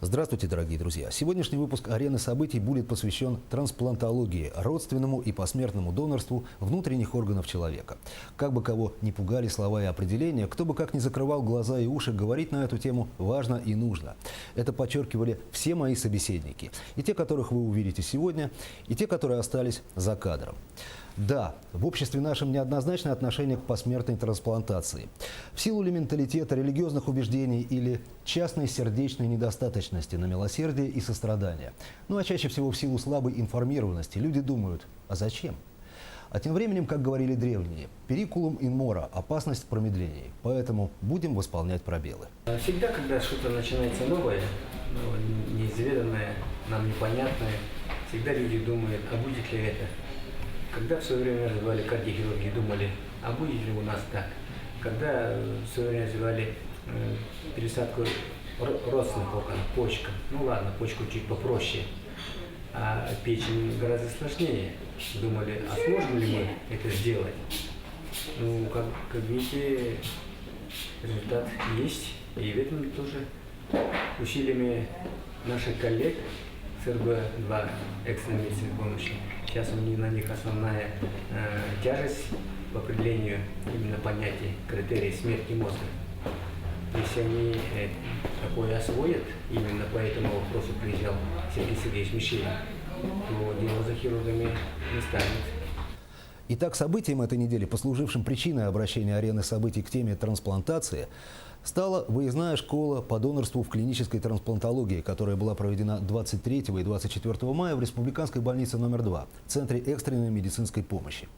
Здравствуйте, дорогие друзья! Сегодняшний выпуск «Арены событий» будет посвящен трансплантологии, родственному и посмертному донорству внутренних органов человека. Как бы кого ни пугали слова и определения, кто бы как ни закрывал глаза и уши, говорить на эту тему важно и нужно. Это подчеркивали все мои собеседники. И те, которых вы увидите сегодня, и те, которые остались за кадром. Да, в обществе нашем неоднозначное отношение к посмертной трансплантации. В силу ли менталитета, религиозных убеждений или частной сердечной недостаточности на милосердие и сострадание. Ну а чаще всего в силу слабой информированности люди думают, а зачем? А тем временем, как говорили древние, «перикулум ин мора» – опасность промедлений. Поэтому будем восполнять пробелы. Всегда, когда что-то начинается новое, неизведанное, нам непонятное, всегда люди думают, а будет ли это? Когда в свое время развивали кардиохирурги, думали, а будет ли у нас так? Когда в свое время развивали пересадку родственных органов, почкам, ну ладно, почку чуть попроще, а печень гораздо сложнее. Думали, а сможем ли мы это сделать? Ну, как видите, результат есть, и в этом тоже усилиями наших коллег с РБ-2 экстренной медицинской помощи. Сейчас на них основная тяжесть в определению именно понятия, критерий смерти мозга. Если они такое освоят, именно по этому вопросу приезжал Сергей Сергеевич Мишелин, то дело за хирургами не станет. Итак, событием этой недели, послужившим причиной обращения «Арены событий» к теме трансплантации, стала выездная школа по донорству в клинической трансплантологии, которая была проведена 23 и 24 мая в Республиканской больнице номер 2, Центре экстренной медицинской помощи.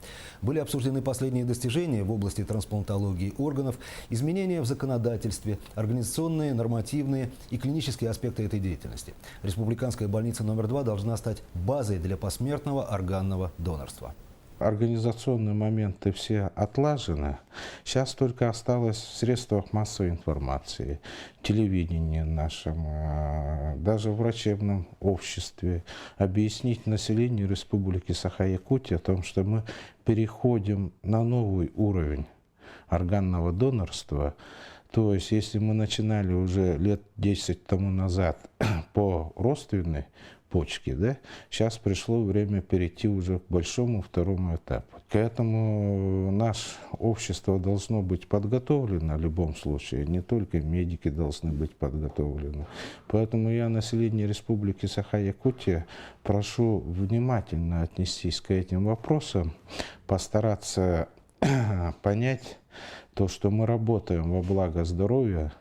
Были обсуждены последние достижения в области трансплантологии органов, изменения в законодательстве, организационные, нормативные и клинические аспекты этой деятельности. Республиканская больница номер 2 должна стать базой для посмертного органного донорства. Организационные моменты все отлажены. Сейчас только осталось в средствах массовой информации, телевидении нашем, даже в врачебном обществе объяснить населению Республики Саха-Якутия о том, что мы переходим на новый уровень органного донорства. То есть, если мы начинали уже лет 10 тому назад по родственной почке, да, сейчас пришло время перейти уже к большому второму этапу. К этому наше общество должно быть подготовлено в любом случае, не только медики должны быть подготовлены. Поэтому я население Республики Саха-Якутия прошу внимательно отнестись к этим вопросам, постараться понять то, что мы работаем во благо здоровья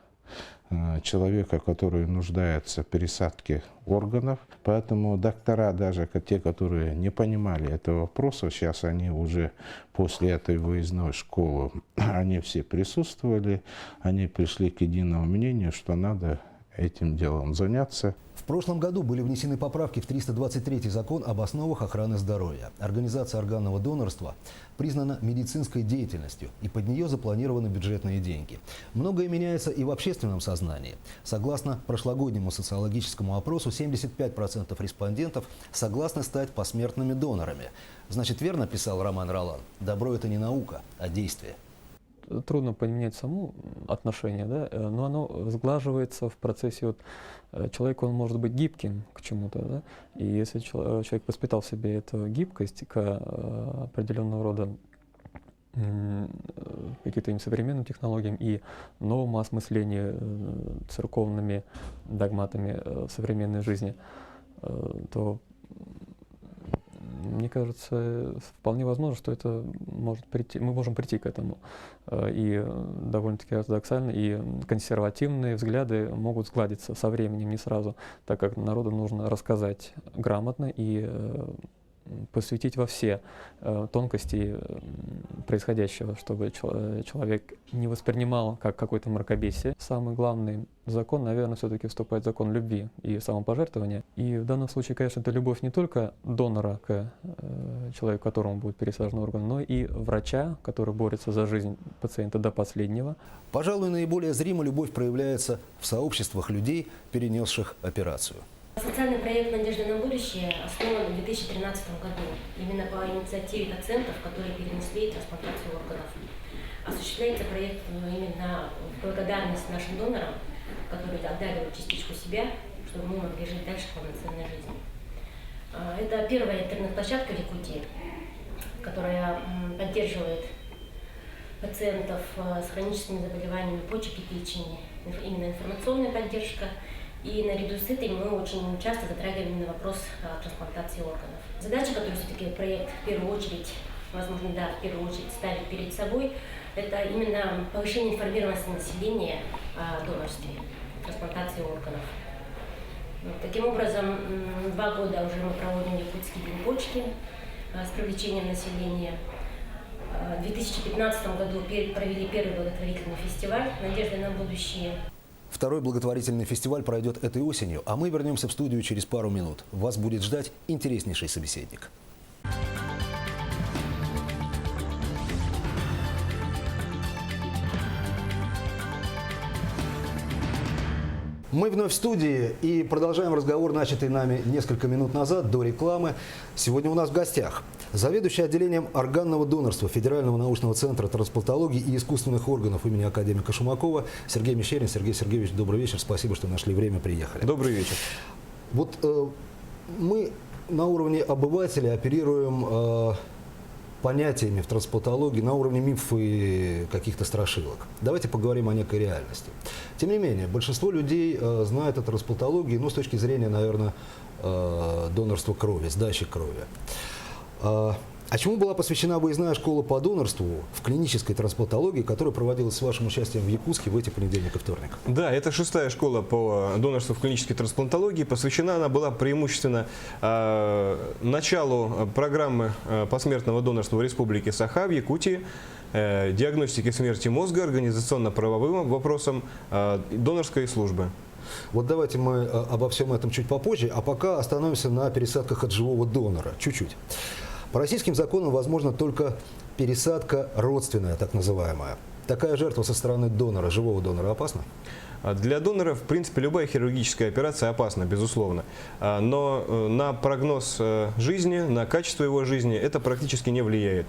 человека, который нуждается в пересадке органов. Поэтому доктора, даже те, которые не понимали этого вопроса, сейчас они уже после этой выездной школы, они все присутствовали, они пришли к единому мнению, что надо этим делом заняться. В прошлом году были внесены поправки в 323 закон об основах охраны здоровья. Организация органного донорства признана медицинской деятельностью, и под нее запланированы бюджетные деньги. Многое меняется и в общественном сознании. Согласно прошлогоднему социологическому опросу, 75% респондентов согласны стать посмертными донорами. Значит, верно писал Роман Ролан, добро – это не наука, а действие. Трудно поменять само отношение, да, но оно сглаживается в процессе. Вот, человек, он может быть гибким к чему-то, да, и если человек воспитал в себе эту гибкость к определенного рода каким-то современным технологиям и новому осмыслению церковными догматами современной жизни, то мне кажется, вполне возможно, что это может прийти, мы можем прийти к этому. И довольно-таки ортодоксально, и консервативные взгляды могут сгладиться со временем, не сразу, так как народу нужно рассказать грамотно и посвятить во все тонкости происходящего, чтобы человек не воспринимал как какое-то мракобесие. Самый главный закон, наверное, все-таки вступает в закон любви и самопожертвования. И в данном случае, конечно, это любовь не только донора к человеку, которому будет пересажен орган, но и врача, который борется за жизнь пациента до последнего. Пожалуй, наиболее зримо любовь проявляется в сообществах людей, перенесших операцию. Социальный проект «Надежда на будущее» основан в 2013 году именно по инициативе пациентов, которые перенесли трансплантацию органов. Осуществляется проект именно в благодарность нашим донорам, которые отдали частичку себя, своему надлежит дальше полноценной жизни. Это первая интернет-площадка в Якутии, которая поддерживает пациентов с хроническими заболеваниями почек и печени. Именно информационная поддержка. И наряду с этим мы очень часто затрагиваем именно вопрос трансплантации органов. Задача, которую все-таки проект в первую очередь, возможно, да, в первую очередь ставит перед собой, это именно повышение информированности населения о донорстве, трансплантации органов. Таким образом, 2 года уже мы проводим Якутский день почки с привлечением населения. В 2015 году провели первый благотворительный фестиваль «Надежда на будущее». Второй благотворительный фестиваль пройдет этой осенью, а мы вернемся в студию через пару минут. Вас будет ждать интереснейший собеседник. Мы вновь в студии и продолжаем разговор, начатый нами несколько минут назад, до рекламы. Сегодня у нас в гостях заведующий отделением органного донорства Федерального научного центра трансплантологии и искусственных органов имени академика Шумакова Сергей Мещерин. Сергей Сергеевич, добрый вечер. Спасибо, что нашли время, приехали. Добрый вечер. Вот мы на уровне обывателя оперируем понятиями в трансплантологии на уровне мифов и каких-то страшилок. Давайте поговорим о некой реальности. Тем не менее, большинство людей знает о трансплантологии, ну, с точки зрения, наверное, донорства крови, сдачи крови. А чему была посвящена выездная школа по донорству в клинической трансплантологии, которая проводилась с вашим участием в Якутске в эти понедельник и вторник? Да, это 6-я школа по донорству в клинической трансплантологии. Посвящена она была преимущественно началу программы посмертного донорства в Республике Саха, в Якутии, диагностике смерти мозга, организационно-правовым вопросам донорской службы. Вот давайте мы обо всем этом чуть попозже, а пока остановимся на пересадках от живого донора. Чуть-чуть. По российским законам возможна только пересадка родственная, так называемая. Такая жертва со стороны донора, живого донора, опасна? Для донора, в принципе, любая хирургическая операция опасна, безусловно. Но на прогноз жизни, на качество его жизни это практически не влияет.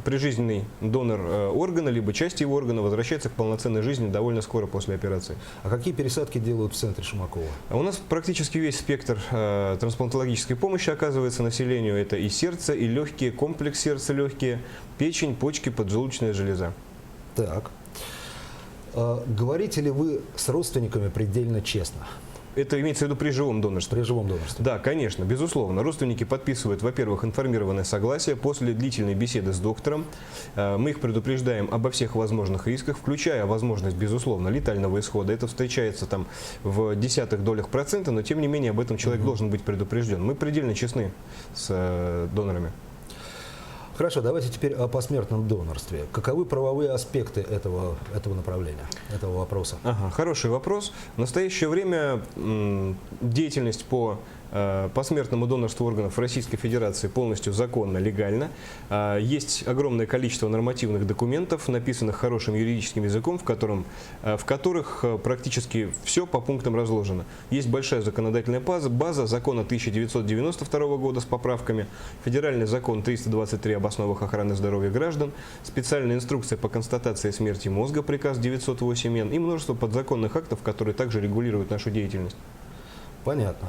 Прижизненный донор органа, либо части его органа возвращается к полноценной жизни довольно скоро после операции. А какие пересадки делают в центре Шумакова? У нас практически весь спектр трансплантологической помощи оказывается населению. Это и сердце, и легкие, комплекс сердца-легкие, печень, почки, поджелудочная железа. Так. Говорите ли вы с родственниками предельно честно? Это имеется в виду при живом донорстве? При живом донорстве. Да, конечно, безусловно. Родственники подписывают, во-первых, информированное согласие после длительной беседы с доктором. Мы их предупреждаем обо всех возможных рисках, включая возможность, безусловно, летального исхода. Это встречается там в десятых долях процента, но тем не менее об этом человек должен быть предупрежден. Мы предельно честны с донорами. Хорошо, давайте теперь о посмертном донорстве. Каковы правовые аспекты этого направления, этого вопроса? Ага, хороший вопрос. В настоящее время деятельность по посмертному донорству органов Российской Федерации полностью законно, легально. Есть огромное количество нормативных документов, написанных хорошим юридическим языком, в которых практически все по пунктам разложено. Есть большая законодательная база, закон 1992 года с поправками, федеральный закон 323 об основах охраны здоровья граждан, специальная инструкция по констатации смерти мозга, приказ 908Н и множество подзаконных актов, которые также регулируют нашу деятельность. Понятно.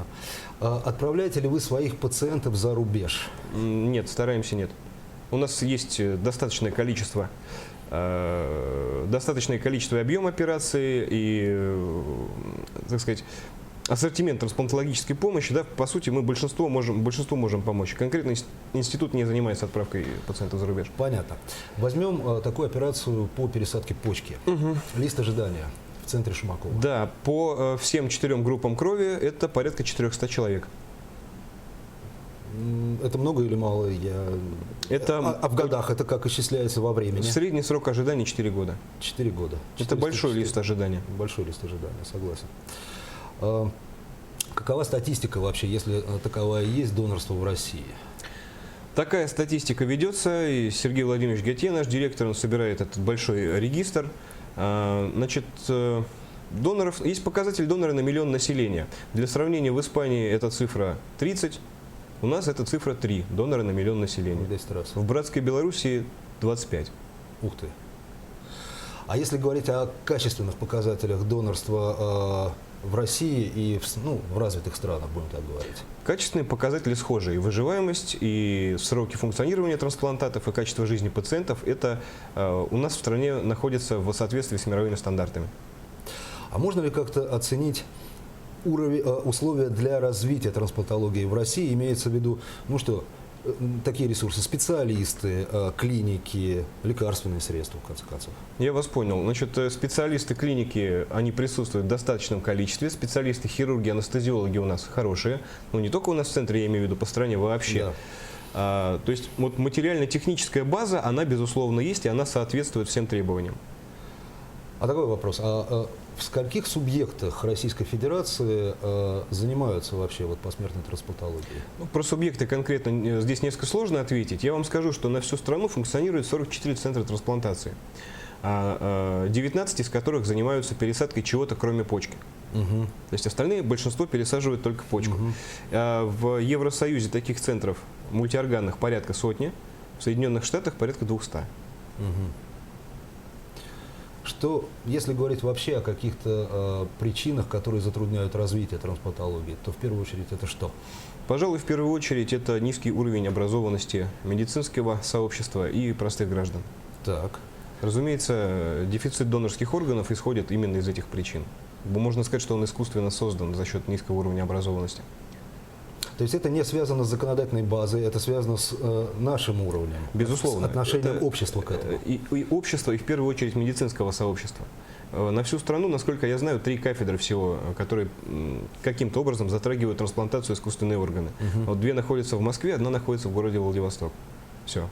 Отправляете ли вы своих пациентов за рубеж? Нет, стараемся нет. У нас есть достаточное количество и объем операций, и, так сказать, ассортимент трансплантологической помощи. Да, по сути, мы большинству можем помочь. Конкретно институт не занимается отправкой пациентов за рубеж. Понятно. Возьмем такую операцию по пересадке почки. Лист ожидания в центре Шумакова. Да, по всем 4 группам крови это порядка 400 человек. Это много или мало? А в годах это как исчисляется во времени? Средний срок ожидания 4 года. 4 года. Это большой лист ожидания. Большой лист ожидания, согласен. Какова статистика вообще, если таковая есть, донорство в России? Такая статистика ведется, и Сергей Владимирович Готье, наш директор, он собирает этот большой регистр. Значит, доноров, есть показатель донора на миллион населения. Для сравнения, в Испании эта цифра 30, у нас эта цифра 3 донора на миллион населения. 10 раз. В братской Белоруссии 25. Ух ты. А если говорить о качественных показателях донорства, в России и в развитых странах, будем так говорить? Качественные показатели схожи. И выживаемость, и сроки функционирования трансплантатов, и качество жизни пациентов, это у нас в стране находится в соответствии с мировыми стандартами. А можно ли как-то оценить условия для развития трансплантологии в России? Имеется в виду, такие ресурсы, специалисты, клиники, лекарственные средства, в конце концов. Я вас понял. Значит, специалисты клиники, они присутствуют в достаточном количестве. Специалисты, хирурги, анестезиологи у нас хорошие. Не только у нас в центре, я имею в виду, по стране вообще. Да. То есть вот материально-техническая база, она, безусловно, есть, и она соответствует всем требованиям. А такой вопрос. В скольких субъектах Российской Федерации занимаются вообще посмертной трансплантологией? Про субъекты конкретно здесь несколько сложно ответить. Я вам скажу, что на всю страну функционирует 44 центра трансплантации, 19 из которых занимаются пересадкой чего-то, кроме почки. Угу. То есть остальные, большинство пересаживают только почку. Угу. В Евросоюзе таких центров мультиорганных порядка сотни, в Соединенных Штатах порядка 200. Угу. Что, если говорить вообще о каких-то причинах, которые затрудняют развитие трансплантологии, то в первую очередь это что? Пожалуй, в первую очередь это низкий уровень образованности медицинского сообщества и простых граждан. Так. Разумеется, дефицит донорских органов исходит именно из этих причин. Можно сказать, что он искусственно создан за счет низкого уровня образованности. То есть это не связано с законодательной базой, это связано с нашим уровнем, Безусловно. с отношением общества к этому. И общества, и в первую очередь медицинского сообщества. На всю страну, насколько я знаю, 3 кафедры всего, которые каким-то образом затрагивают трансплантацию искусственные органы. Угу. Вот 2 находятся в Москве, 1 находится в городе Владивосток. Все.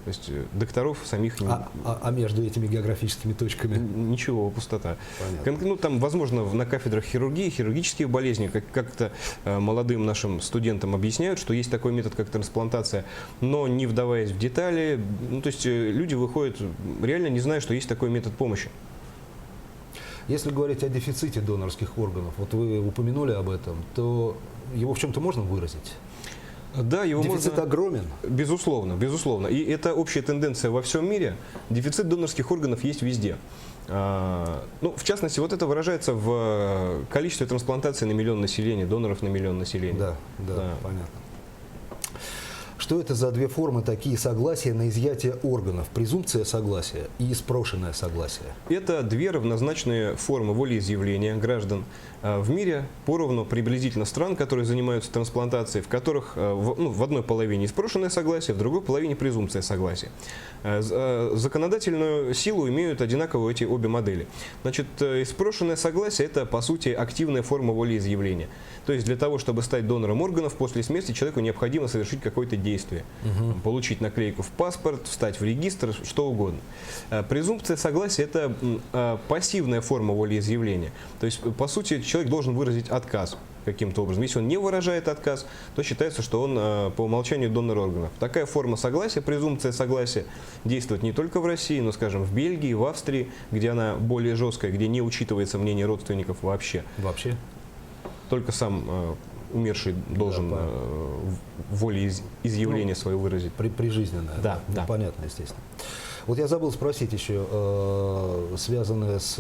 То есть докторов самих... А между этими географическими точками? Ничего, пустота. Понятно. Там, возможно, на кафедрах хирургии, хирургические болезни, как-то молодым нашим студентам объясняют, что есть такой метод, как трансплантация, но не вдаваясь в детали. То есть люди выходят, реально не зная, что есть такой метод помощи. Если говорить о дефиците донорских органов, вот вы упомянули об этом, то его в чем-то можно выразить? Да, его Дефицит можно... огромен? Безусловно, безусловно. И это общая тенденция во всем мире. Дефицит донорских органов есть везде. В частности, вот это выражается в количестве трансплантаций на миллион населения, доноров на миллион населения. Да, понятно. Что это за 2 формы такие согласия на изъятие органов? Презумпция согласия и спрошенное согласие. Это 2 равнозначные формы волеизъявления граждан. В мире поровну приблизительно стран, которые занимаются трансплантацией, в которых в одной половине спрошенное согласие, в другой половине презумпция согласия. Законодательную силу имеют одинаково эти обе модели. Значит, спрошенное согласие – это, по сути, активная форма волеизъявления. То есть для того, чтобы стать донором органов, после смерти человеку необходимо совершить какое-то действие. Угу. Получить наклейку в паспорт, встать в регистр, что угодно. Презумпция согласия – это пассивная форма волеизъявления. То есть, по сути, человек должен выразить отказ каким-то образом. Если он не выражает отказ, то считается, что он по умолчанию донор органов. Такая форма согласия, презумпция согласия, действует не только в России, но, скажем, в Бельгии, в Австрии, где она более жесткая, где не учитывается мнение родственников вообще. Вообще? Только сам умерший должен волеизъявление свое выразить. Прижизненное. Да. Понятно, естественно. Вот я забыл спросить еще, связанное с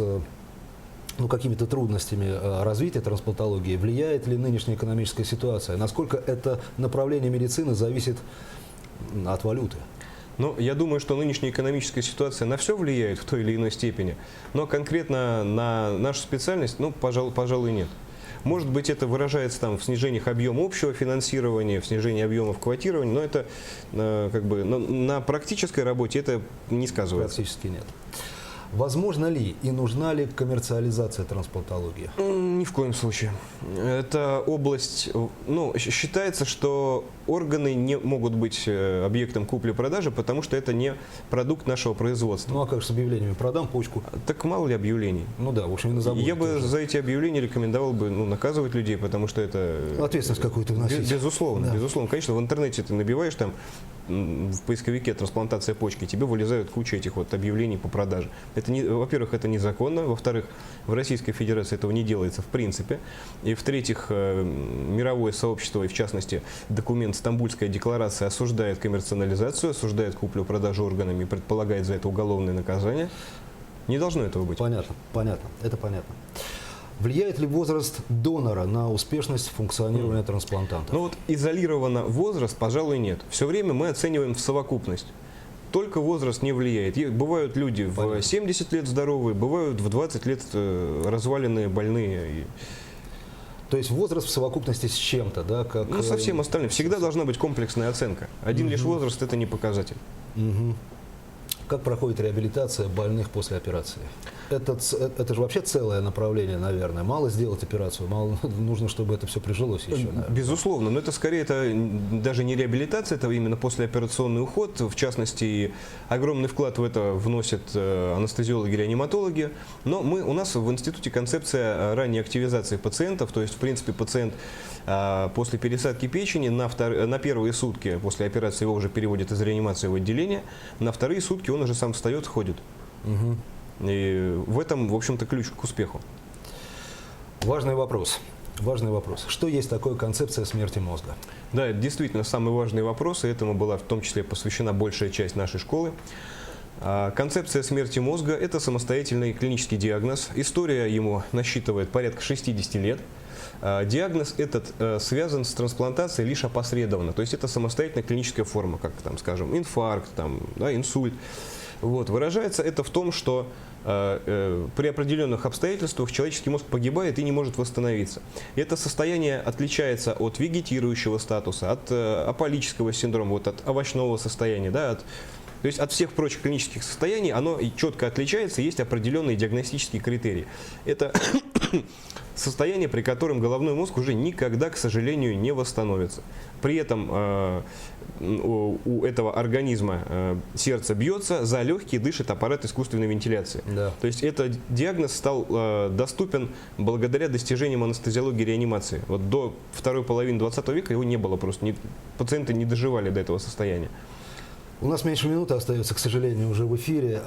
какими-то трудностями развития трансплантологии, влияет ли нынешняя экономическая ситуация? Насколько это направление медицины зависит от валюты? Я думаю, что нынешняя экономическая ситуация на все влияет в той или иной степени, но конкретно на нашу специальность, пожалуй, нет. Может быть, это выражается в снижении объема общего финансирования, в снижении объемов квотирования, но это на практической работе это не сказывается. Практически нет. Возможно ли и нужна ли коммерциализация трансплантологии? Ни в коем случае. Это область, считается, что органы не могут быть объектом купли-продажи, потому что это не продукт нашего производства. А как же с объявлениями «продам почку»? Так мало ли объявлений? В общем, и на заводе. Я бы за эти объявления рекомендовал бы наказывать людей, потому что это... Ответственность какую-то вносить. Безусловно, Да. безусловно. Конечно, в интернете ты набиваешь в поисковике трансплантация почки, тебе вылезают куча этих объявлений по продаже. Во-первых, это незаконно, во-вторых, в Российской Федерации этого не делается в принципе, и в-третьих, мировое сообщество, и в частности документ Стамбульская декларация осуждает коммерциализацию, осуждает куплю-продажу органами и предполагает за это уголовное наказание. Не должно этого быть. Понятно, это понятно. Влияет ли возраст донора на успешность функционирования трансплантантов? Ну вот изолированно возраст, пожалуй, нет. Все время мы оцениваем в совокупность. Только возраст не влияет. Бывают люди в 70 лет здоровые, бывают в 20 лет разваленные, больные. То есть возраст в совокупности с чем-то, да? Как, Ну, со всем остальным. Всегда должна быть комплексная оценка. Один лишь возраст – это не показатель. Как проходит реабилитация больных после операции? Это же вообще целое направление, наверное. Мало сделать операцию, мало нужно, чтобы это все прижилось еще, наверное. Безусловно, но это скорее даже не реабилитация, это именно послеоперационный уход. В частности, огромный вклад в это вносят анестезиологи-реаниматологи. Но у нас в институте концепция ранней активизации пациентов, то есть, в принципе, пациент после пересадки печени на первые сутки после операции его уже переводят из реанимации в отделение, на вторые сутки он уже сам встает, ходит. И в этом, в общем-то, ключ к успеху. Важный вопрос. Важный вопрос. Что есть такое концепция смерти мозга? Да, это действительно самый важный вопрос, и этому была в том числе посвящена большая часть нашей школы. Концепция смерти мозга – это самостоятельный клинический диагноз. История ему насчитывает порядка 60 лет. Диагноз этот связан с трансплантацией лишь опосредованно, то есть это самостоятельная клиническая форма, как, там, скажем, инфаркт, там, да, инсульт. Вот. Выражается это в том, что при определенных обстоятельствах человеческий мозг погибает и не может восстановиться. И это состояние отличается от вегетирующего статуса, от апалического синдрома, вот, от овощного состояния, да, то есть от всех прочих клинических состояний оно четко отличается, есть определенные диагностические критерии. Это состояние, при котором головной мозг уже никогда, к сожалению, не восстановится. При этом у этого организма сердце бьется, за легкие дышит аппарат искусственной вентиляции. Да. То есть этот диагноз стал доступен благодаря достижениям анестезиологии и реанимации. Вот до второй половины 20 века его не было просто. Пациенты не доживали до этого состояния. У нас меньше минуты остается, к сожалению, уже в эфире.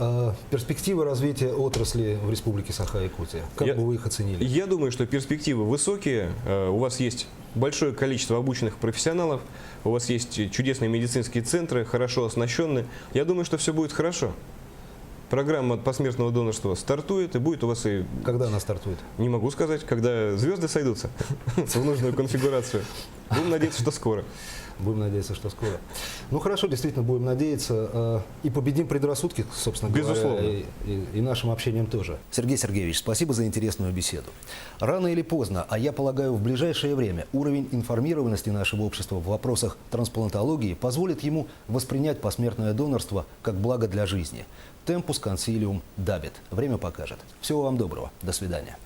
Перспективы развития отрасли в Республике Саха-Якутия. Как бы вы их оценили? Я думаю, что перспективы высокие. У вас есть большое количество обученных профессионалов, у вас есть чудесные медицинские центры, хорошо оснащенные. Я думаю, что все будет хорошо. Программа посмертного донорства стартует, и будет у вас и... Когда она стартует? Не могу сказать, когда звезды сойдутся в нужную конфигурацию. Будем надеяться, что скоро. Будем надеяться, что скоро. Ну хорошо, действительно, будем надеяться. И победим предрассудки, собственно говоря. Безусловно. И нашим общением тоже. Сергей Сергеевич, спасибо за интересную беседу. Рано или поздно, а я полагаю, в ближайшее время, уровень информированности нашего общества в вопросах трансплантологии позволит ему воспринять посмертное донорство как благо для жизни. Темпус консилиум дабит. Время покажет. Всего вам доброго. До свидания.